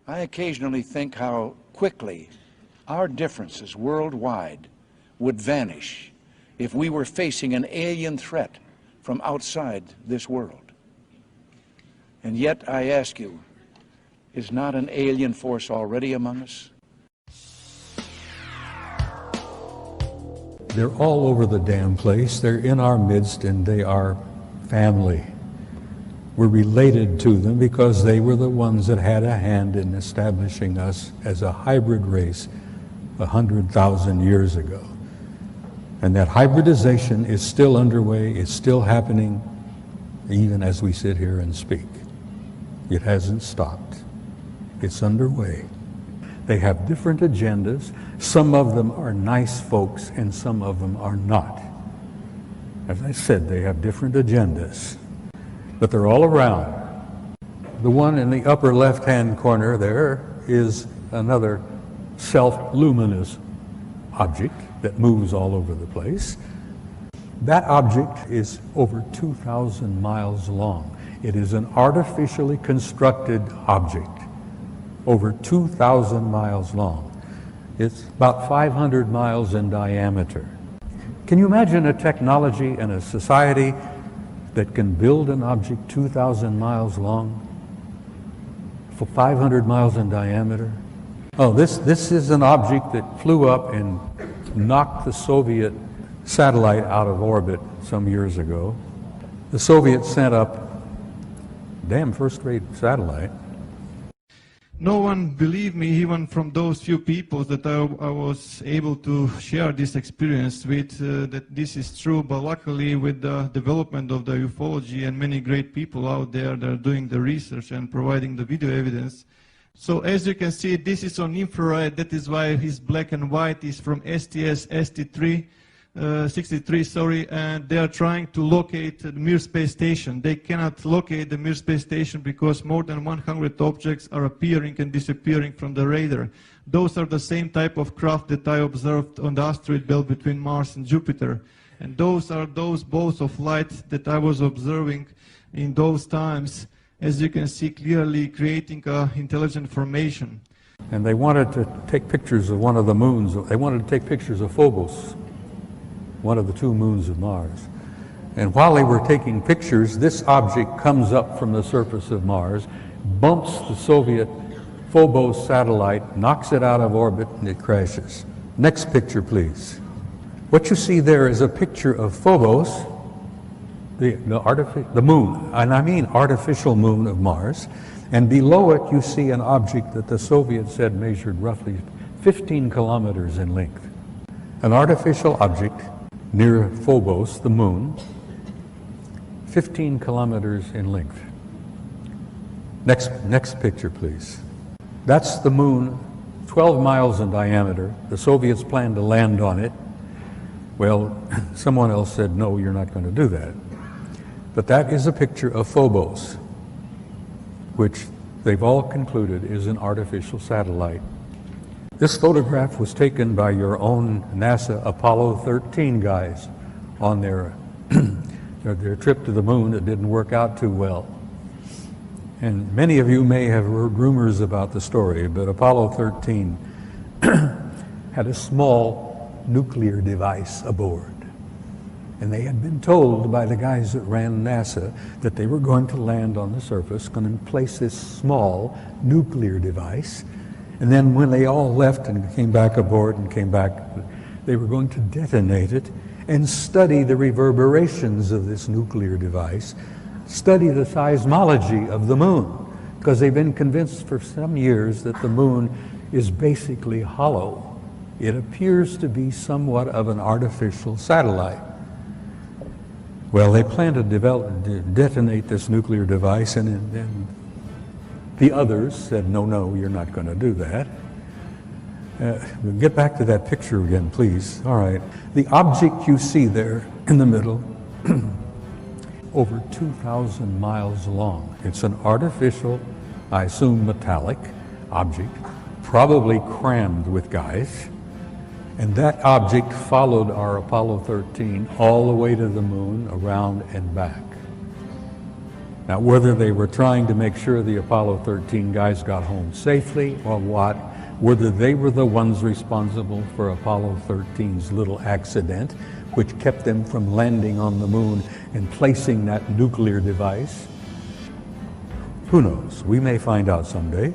I occasionally think how quickly our differences worldwide would vanish if we were facing an alien threat from outside this world. And yet, I ask you, is not an alien force already among us? They're all over the damn place. They're in our midst, and they are family. We're related to them because they were the ones that had a hand in establishing us as a hybrid race 100,000 years ago. And that hybridization is still underway, it's still happening, even as we sit here and speak. It hasn't stopped. It's underway. They have different agendas. Some of them are nice folks and some of them are not. As I said, they have different agendas, but they're all around. The one in the upper left-hand corner there is another self-luminous object that moves all over the place. That object is over 2,000 miles long. It is an artificially constructed object, over 2,000 miles long. It's about 500 miles in diameter. Can you imagine a technology and a society that can build an object 2,000 miles long for 500 miles in diameter? Oh, this is an object that flew up and knocked the Soviet satellite out of orbit some years ago. The Soviets sent up damn first-rate satellite. No one believed me, even from those few people that I was able to share this experience with, that this is true. But luckily, with the development of the ufology and many great people out there that are doing the research and providing the video evidence. So as you can see, this is on infrared. That is why his black and white is from STS-63, and they are trying to locate the Mir space station. They cannot locate the Mir space station because more than 100 objects are appearing and disappearing from the radar. Those are the same type of craft that I observed on the asteroid belt between Mars and Jupiter. And those are those balls of light that I was observing in those times, as you can see clearly, creating intelligent formation. And they wanted to take pictures of one of the moons. They wanted to take pictures of Phobos, one of the two moons of Mars. And while they were taking pictures, this object comes up from the surface of Mars, bumps the Soviet Phobos satellite, knocks it out of orbit, and it crashes. Next picture, please. What you see there is a picture of Phobos, the moon, and I mean artificial moon of Mars, and below it you see an object that the Soviets said measured roughly 15 kilometers in length. An artificial object near Phobos, the moon, 15 kilometers in length. Next picture, please. That's the moon, 12 miles in diameter. The Soviets planned to land on it. Well, someone else said, no, you're not going to do that. But that is a picture of Phobos, which they've all concluded is an artificial satellite. This photograph was taken by your own NASA Apollo 13 guys on their trip to the moon. It didn't work out too well. And many of you may have heard rumors about the story, but Apollo 13 had a small nuclear device aboard. And they had been told by the guys that ran NASA that they were going to land on the surface, going to place this small nuclear device. And then when they all left and came back aboard and came back, they were going to detonate it and study the reverberations of this nuclear device, study the seismology of the moon, because they've been convinced for some years that the moon is basically hollow. It appears to be somewhat of an artificial satellite. Well, they planned to detonate this nuclear device, and then the others said, no, you're not going to do that. We'll get back to that picture again, please. All right. The object you see there in the middle, over 2,000 miles long. It's an artificial, I assume metallic object, probably crammed with guys. And that object followed our Apollo 13 all the way to the moon, around and back. Now, whether they were trying to make sure the Apollo 13 guys got home safely or what, whether they were the ones responsible for Apollo 13's little accident, which kept them from landing on the moon and placing that nuclear device, who knows? We may find out someday.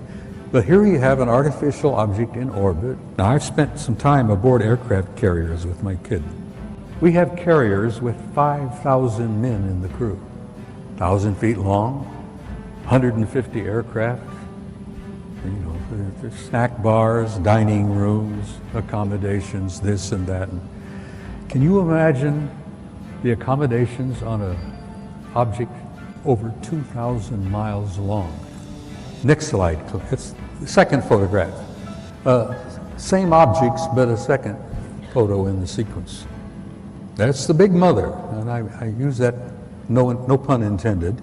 But here you have an artificial object in orbit. Now, I've spent some time aboard aircraft carriers with my kid. We have carriers with 5,000 men in the crew, 1,000 feet long, 150 aircraft. You know, there's snack bars, dining rooms, accommodations, this and that. Can you imagine the accommodations on an object over 2,000 miles long? Next slide. It's the second photograph. Same objects, but a second photo in the sequence. That's the big mother, and I use that, no pun intended.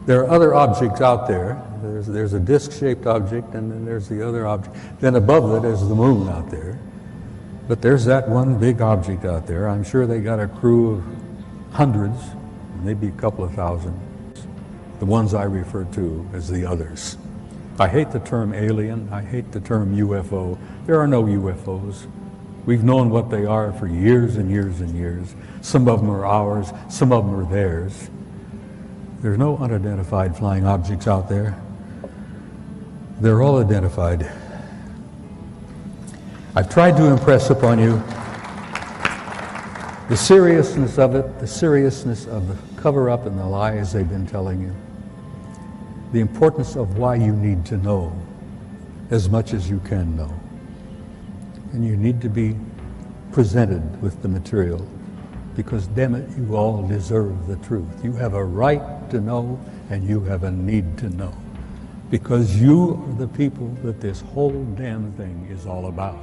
There are other objects out there. There's a disc-shaped object, and then there's the other object. Then above it is the moon out there. But there's that one big object out there. I'm sure they got a crew of hundreds, maybe a couple of thousand. The ones I refer to as the others. I hate the term alien. I hate the term UFO. There are no UFOs. We've known what they are for years and years and years. Some of them are ours, some of them are theirs. There's no unidentified flying objects out there. They're all identified. I've tried to impress upon you the seriousness of it, the seriousness of the cover-up and the lies they've been telling you, the importance of why you need to know as much as you can know. And you need to be presented with the material because, damn it, you all deserve the truth. You have a right to know and you have a need to know because you are the people that this whole damn thing is all about.